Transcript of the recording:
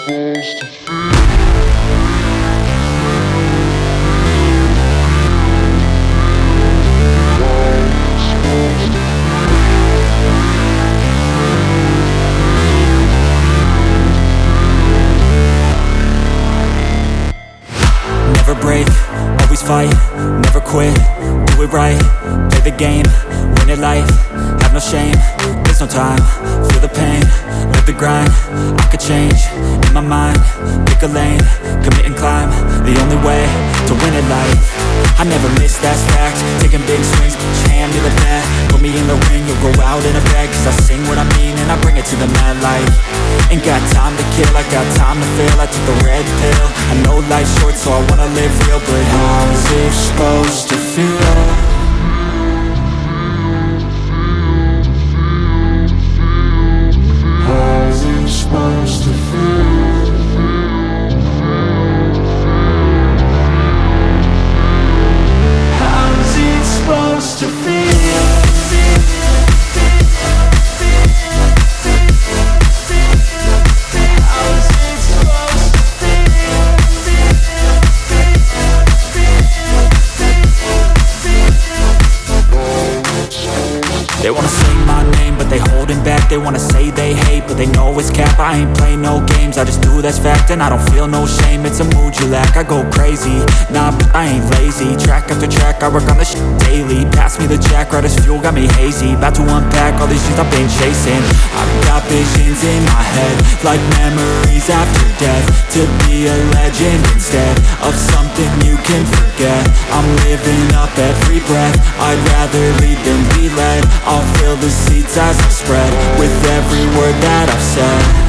Never break, always fight, never quit, do it right, play the game, win it life, have no shame, there's no time, feel the pain, live the grind, I could change, in my mind, pick a lane, commit and climb, the only way to win it life, I never miss, that's fact, taking big swings, hand me the bat, put me in the ring, you'll go out in a bag, cause I sing what I mean and I bring it to the mad light, ain't got time to kill, I got time to feel, I took the red pill, I know life's short so I wanna live real, but how's it supposed to feel? How's it supposed to feel? How's it supposed to feel? They wanna say my name, but they holding back. They wanna say they hate, but they know it's cap. I ain't play no games, I just do that's fact. And I don't feel no shame, it's a mood you lack. I go crazy, nah, but I ain't lazy. Track after track, I work on this shit daily. Pass me the jack, right as fuel, got me hazy. About to unpack all these things I've been chasing. I've got visions in my head, like memories after death. To be a legend instead of something you can forget. I'm living up every breath, I'd rather lead than be led. I'll fill the seats as I spread with every word that I've said.